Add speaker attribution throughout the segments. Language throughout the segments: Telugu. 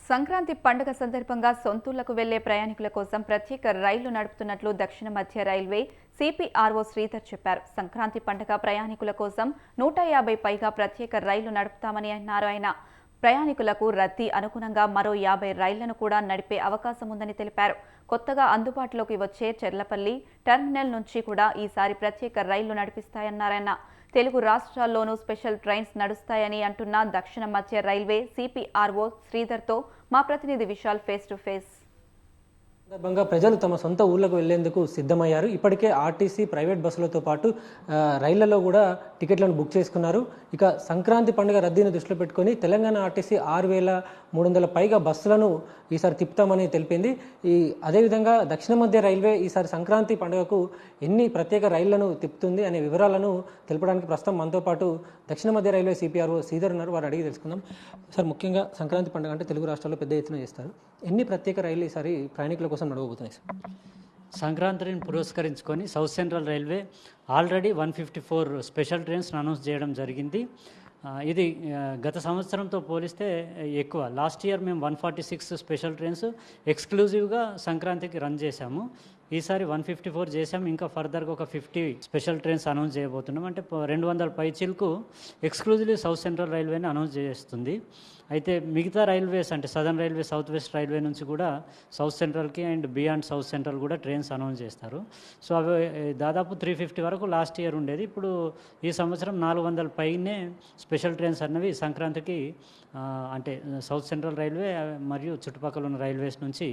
Speaker 1: సంక్రాంతి పండుగ సందర్భంగా సొంతూళ్లకు వెళ్లే ప్రయాణికుల కోసం ప్రత్యేక రైళ్లు నడుపుతున్నట్లు దక్షిణ మధ్య రైల్వే సిపిఆర్ఓ శ్రీధర్ చెప్పారు. సంక్రాంతి పండుగ ప్రయాణికుల కోసం 150 పైగా ప్రత్యేక రైళ్లు నడుపుతామని అన్నారు. ఆయన ప్రయాణికులకు రద్దీ అనుగుణంగా మరో 50 రైళ్లను కూడా నడిపే అవకాశం ఉందని తెలిపారు. కొత్తగా అందుబాటులోకి వచ్చే చెర్లపల్లి టెర్మినల్ నుంచి కూడా ఈసారి ప్రత్యేక రైళ్లు నడిపిస్తాయన్నారాయన. తెలుగు రాష్ట్రాల్లోనూ స్పెషల్ ట్రైన్స్ నడుస్తాయని అంటున్న దక్షిణ మధ్య రైల్వే సిపిఆర్ఓ శ్రీధర్తో మా ప్రతినిధి విశాల్ ఫేస్ టు ఫేస్.
Speaker 2: సందర్భంగా ప్రజలు తమ సొంత ఊళ్ళకు వెళ్లేందుకు సిద్ధమయ్యారు. ఇప్పటికే ఆర్టీసీ ప్రైవేట్ బస్సులతో పాటు రైళ్లలో కూడా టికెట్లను బుక్ చేసుకున్నారు. ఇక సంక్రాంతి పండుగ రద్దీని దృష్టిలో పెట్టుకొని తెలంగాణ ఆర్టీసీ 6,300 పైగా బస్సులను ఈసారి తిప్పుతామని తెలిపింది. అదేవిధంగా దక్షిణ మధ్య రైల్వే ఈసారి సంక్రాంతి పండుగకు ఎన్ని ప్రత్యేక రైళ్లను తిప్పుతుంది అనే వివరాలను తెలపడానికి ప్రస్తుతం మనతో పాటు దక్షిణ మధ్య రైల్వే సిపిఆర్ఓ శ్రీధర్ ఉన్నారు. వారు అడిగి తెలుసుకుందాం. సార్, ముఖ్యంగా సంక్రాంతి పండుగ అంటే తెలుగు రాష్ట్రాల్లో పెద్ద ఎత్తున చేస్తారు. ఎన్ని ప్రత్యేక రైళ్లు ఈసారి ప్రయాణికుల కోసం నడవబోతున్నాయి సార్?
Speaker 3: సంక్రాంతిని పురస్కరించుకొని south central railway already 154 special trains announce చేయడం జరిగింది. ఇది గత సంవత్సరంతో పోలిస్తే ఎక్కువ. లాస్ట్ ఇయర్ మేము 146 స్పెషల్ ట్రైన్స్ ఎక్స్క్లూజివ్గా సంక్రాంతికి రన్ చేశాము. ఈసారి 154 చేసాం. ఇంకా ఫర్దర్గా ఒక 50 స్పెషల్ ట్రైన్స్ అనౌన్స్ చేయబోతున్నాం. అంటే 200 పైచీలకు ఎక్స్క్లూజివ్లీ సౌత్ సెంట్రల్ రైల్వేని అనౌన్స్ చేస్తుంది. అయితే మిగతా రైల్వేస్ అంటే southern railway, south west railway నుంచి కూడా సౌత్ సెంట్రల్కి అండ్ బియాండ్ సౌత్ సెంట్రల్ కూడా ట్రైన్స్ అనౌన్స్ చేస్తారు. సో అవి దాదాపు 350 వరకు లాస్ట్ ఇయర్ ఉండేది. ఇప్పుడు ఈ సంవత్సరం 400 పైనే స్పెషల్ ట్రైన్స్ అన్నవి సంక్రాంతికి అంటే సౌత్ సెంట్రల్ రైల్వే మరియు చుట్టుపక్కల ఉన్న రైల్వేస్ నుంచి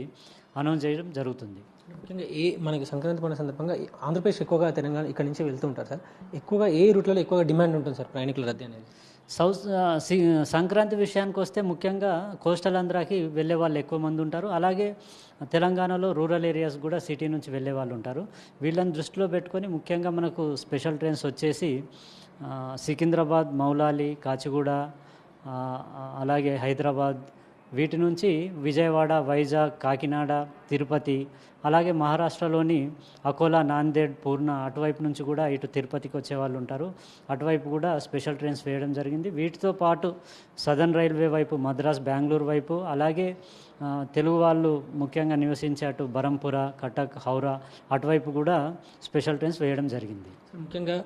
Speaker 3: అనౌన్స్ చేయడం జరుగుతుంది.
Speaker 2: ముఖ్యంగా మనకి సంక్రాంతి పండుగ సందర్భంగా ఆంధ్రప్రదేశ్ ఎక్కువగా తెలంగాణ ఇక్కడ నుంచి వెళ్తూ ఉంటారు సార్. ఎక్కువగా ఏ రూట్లలో ఎక్కువగా డిమాండ్ ఉంటుంది సార్ ప్రయాణికుల రద్దీ అనేది?
Speaker 3: సంక్రాంతి విషయానికి వస్తే ముఖ్యంగా కోస్టల్ ఆంధ్రాకి వెళ్ళే వాళ్ళు ఎక్కువ మంది ఉంటారు. అలాగే తెలంగాణలో రూరల్ ఏరియాస్ కూడా సిటీ నుంచి వెళ్ళే వాళ్ళు ఉంటారు. వీళ్ళని దృష్టిలో పెట్టుకొని ముఖ్యంగా మనకు స్పెషల్ ట్రైన్స్ వచ్చేసి సికింద్రాబాద్, మౌలాలి, కాచిగూడ, అలాగే హైదరాబాద్, వీటి నుంచి విజయవాడ, వైజాగ్, కాకినాడ, తిరుపతి, అలాగే మహారాష్ట్రలోని అకోలా, నాందేడ్, పూర్ణ అటువైపు నుంచి కూడా ఇటు తిరుపతికి వచ్చే వాళ్ళు ఉంటారు. అటువైపు కూడా స్పెషల్ ట్రైన్స్ వేయడం జరిగింది. వీటితో పాటు సదర్న్ రైల్వే వైపు మద్రాస్, బెంగళూరు వైపు, అలాగే తెలుగు వాళ్ళు ముఖ్యంగా నివసించే అటు బరంపుర, కటక్, హౌరా అటువైపు కూడా స్పెషల్ ట్రైన్స్ వేయడం జరిగింది.
Speaker 2: ముఖ్యంగా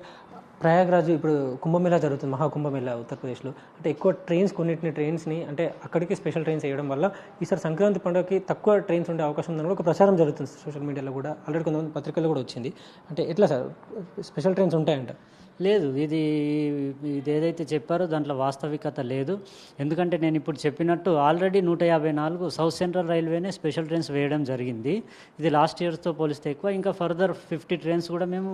Speaker 2: ప్రయాగ్రాజ్ ఇప్పుడు కుంభమేళా జరుగుతుంది, మహాకుంభమేళా ఉత్తరప్రదేశ్లో. అంటే ఎక్కువ కొన్నిటిని ట్రైన్స్ని అంటే అక్కడికి స్పెషల్ ట్రైన్స్ వేయడం వల్ల ఈసారి సంక్రాంతి పండుగకి తక్కువ ట్రైన్స్ ఉండే అవకాశం ఉందని ఒక ప్రచారం జరుగుతుంది సోషల్ మీడియాలో కూడా. ఆల్రెడీ కొంతమంది పత్రికల్లో కూడా వచ్చింది. అంటే ఎట్లా సార్, స్పెషల్ ట్రైన్స్ ఉంటాయంట?
Speaker 3: లేదు, ఇది ఏదైతే చెప్పారో దాంట్లో వాస్తవికత లేదు. ఎందుకంటే నేను ఇప్పుడు చెప్పినట్టు ఆల్రెడీ 154 సౌత్ సెంట్రల్ రైల్వేనే స్పెషల్ ట్రైన్స్ వేయడం జరిగింది. ఇది లాస్ట్ ఇయర్తో పోలిస్తే ఎక్కువ. ఇంకా ఫర్దర్ 50 ట్రైన్స్ కూడా మేము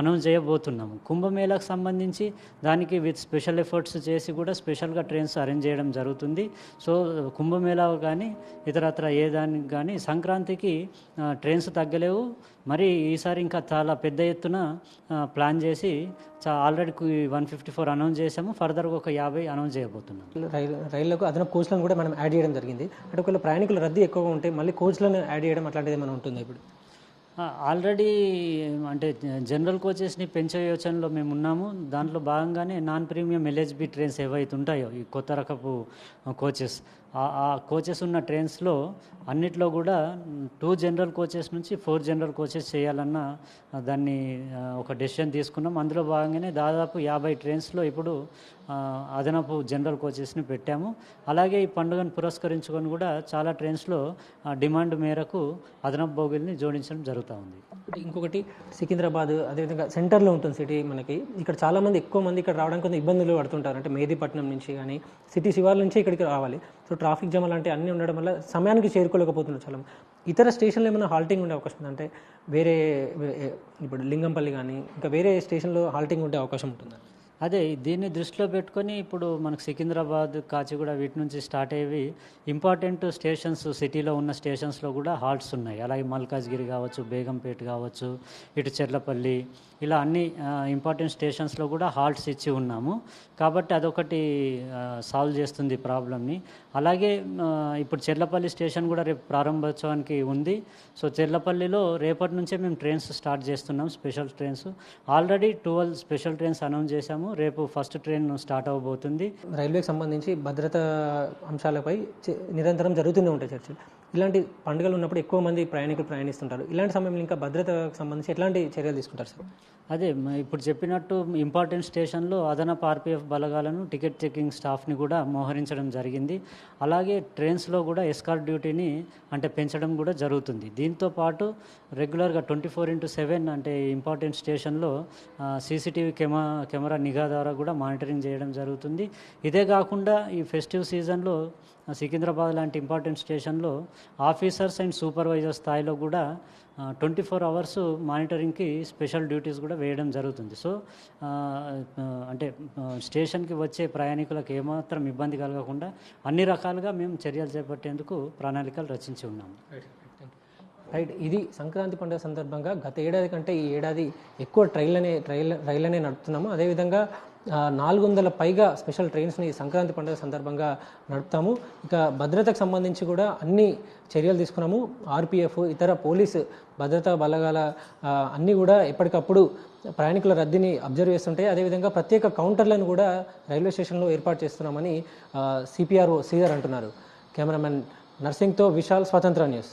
Speaker 3: అనౌన్స్ చేయబోతున్నాము. కుంభమేళాకు సంబంధించి దానికి విత్ స్పెషల్ ఎఫర్ట్స్ చేసి కూడా స్పెషల్గా ట్రైన్స్ అరేంజ్ చేయడం జరుగుతుంది. సో కుంభమేళా కానీ ఇతరత్ర ఏ దానికి కానీ సంక్రాంతికి ట్రైన్స్ తగ్గలేవు. మరి ఈసారి ఇంకా చాలా పెద్ద ఎత్తున ప్లాన్ చేసి ఆల్రెడీ 154 అనౌన్స్ చేసాము. ఫర్దర్గా ఒక 50 అనౌన్స్ చేయబోతున్నాం.
Speaker 2: రైళ్లకు అదనపు కోచ్లను కూడా మనం యాడ్ చేయడం జరిగింది. అంటే ఒకవేళ ప్రయాణికుల రద్దీ ఎక్కువగా ఉంటే మళ్ళీ కోచ్లను యాడ్ చేయడం అట్లాంటిది ఏమైనా ఉంటుందా ఇప్పుడు?
Speaker 3: ఆల్రెడీ అంటే జనరల్ కోచెస్ని పెంచే యోచనలో మేము ఉన్నాము. దాంట్లో భాగంగానే నాన్ ప్రీమియం ఎల్హెచ్బి ట్రైన్స్ ఏవైతే ఉంటాయో ఈ కొత్త రకపు కోచెస్, ఆ కోచెస్ ఉన్న ట్రైన్స్లో అన్నిట్లో కూడా 2 జనరల్ కోచెస్ నుంచి 4 జనరల్ కోచెస్ చేయాలన్న దాన్ని ఒక డెసిషన్ తీసుకున్నాం. అందులో భాగంగానే దాదాపు 50 ట్రైన్స్లో ఇప్పుడు అదనపు జనరల్ కోచెస్ని పెట్టాము. అలాగే ఈ పండుగను పురస్కరించుకొని కూడా చాలా ట్రైన్స్లో డిమాండ్ మేరకు అదనపు బోగిల్ని జోడించడం జరుగుతూ ఉంది.
Speaker 2: ఇంకొకటి సికింద్రాబాద్ అదేవిధంగా సెంటర్లో ఉంటుంది సిటీ మనకి. ఇక్కడ చాలామంది ఎక్కువ మంది ఇక్కడ రావడానికి కొంత ఇబ్బందులు పడుతుంటారు. అంటే మేదీపట్నం నుంచి కానీ సిటీ శివార్ల నుంచి ఇక్కడికి రావాలి. సో ట్రాఫిక్ జామ్ అలాంటి అన్నీ ఉండడం వల్ల సమయానికి చేరుకోలేకపోతున్నారు చాలా. ఇతర స్టేషన్లో ఏమైనా హాల్టింగ్ ఉండే అవకాశం ఉంది? అంటే వేరే ఇప్పుడు లింగంపల్లి కానీ ఇంకా వేరే స్టేషన్లో హాల్టింగ్ ఉండే అవకాశం ఉంటుందా?
Speaker 3: అదే దీన్ని దృష్టిలో పెట్టుకొని ఇప్పుడు మనకు సికింద్రాబాద్, కాచిగూడ వీటి నుంచి స్టార్ట్ అయ్యేవి ఇంపార్టెంట్ స్టేషన్స్, సిటీలో ఉన్న స్టేషన్స్లో కూడా హాల్ట్స్ ఉన్నాయి. అలాగే మల్కాజ్గిరి కావచ్చు, బేగంపేట కావచ్చు, ఇటు చెర్లపల్లి, ఇలా అన్ని ఇంపార్టెంట్ స్టేషన్స్లో కూడా హాల్ట్స్ ఇచ్చి ఉన్నాము. కాబట్టి అదొకటి సాల్వ్ చేస్తుంది ప్రాబ్లమ్ని. అలాగే ఇప్పుడు చెర్లపల్లి స్టేషన్ కూడా రేపు ప్రారంభోత్సవానికి ఉంది. సో చెర్లపల్లిలో రేపటి నుంచే మేము ట్రైన్స్ స్టార్ట్ చేస్తున్నాం, special trains. Already 12 special trains announce చేశాము. రేపు ఫస్ట్ ట్రైన్ స్టార్ట్ అవ్వబోతుంది.
Speaker 2: రైల్వేకి సంబంధించి భద్రతా అంశాలపై నిరంతరం జరుగుతూనే ఉంటాయి చర్చలు. ఇలాంటి పండుగలు ఉన్నప్పుడు ఎక్కువ మంది ప్రయాణికులు ప్రయాణిస్తుంటారు. ఇలాంటి సమయంలో ఇంకా భద్రతకు సంబంధించి ఎట్లాంటి చర్యలు తీసుకుంటారు సార్?
Speaker 3: అదే ఇప్పుడు చెప్పినట్టు ఇంపార్టెంట్ స్టేషన్లో అదనపు ఆర్పీఎఫ్ బలగాలను, టికెట్ చెకింగ్ స్టాఫ్ని కూడా మోహరించడం జరిగింది. అలాగే ట్రైన్స్లో కూడా ఎస్కార్ట్ డ్యూటీని అంటే పెంచడం కూడా జరుగుతుంది. దీంతో పాటు రెగ్యులర్గా 24/7 అంటే ఇంపార్టెంట్ స్టేషన్లో సీసీటీవీ కెమెరా నిఘా ద్వారా కూడా మానిటరింగ్ చేయడం జరుగుతుంది. ఇదే కాకుండా ఈ ఫెస్టివ్ సీజన్లో సికింద్రాబాద్ లాంటి ఇంపార్టెంట్ స్టేషన్లో ఆఫీసర్స్ అండ్ సూపర్వైజర్ స్థాయిలో కూడా 24 అవర్స్ మానిటరింగ్కి స్పెషల్ డ్యూటీస్ కూడా వేయడం జరుగుతుంది. సో అంటే స్టేషన్కి వచ్చే ప్రయాణికులకు ఏమాత్రం ఇబ్బంది కలగకుండా అన్ని రకాలుగా మేము చర్యలు చేపట్టేందుకు ప్రణాళికలు రచించి ఉన్నాము.
Speaker 2: రైట్, ఇది సంక్రాంతి పండుగ సందర్భంగా గత ఏడాది కంటే ఈ ఏడాది ఎక్కువ రైళ్ళనే నడుపుతున్నాము. అదేవిధంగా 400 పైగా స్పెషల్ ట్రైన్స్ని సంక్రాంతి పండుగ సందర్భంగా నడుపుతాము. ఇక భద్రతకు సంబంధించి కూడా అన్ని చర్యలు తీసుకున్నాము. ఆర్పీఎఫ్, ఇతర పోలీసు భద్రతా బలగాల అన్నీ కూడా ఎప్పటికప్పుడు ప్రయాణికుల రద్దీని అబ్జర్వ్ చేస్తుంటాయి. అదేవిధంగా ప్రత్యేక కౌంటర్లను కూడా రైల్వే స్టేషన్లో ఏర్పాటు చేస్తున్నామని సిపిఆర్ఓ శ్రీధర్ అంటున్నారు. కెమెరామెన్ నర్సింగ్తో విశాల్, స్వతంత్ర న్యూస్.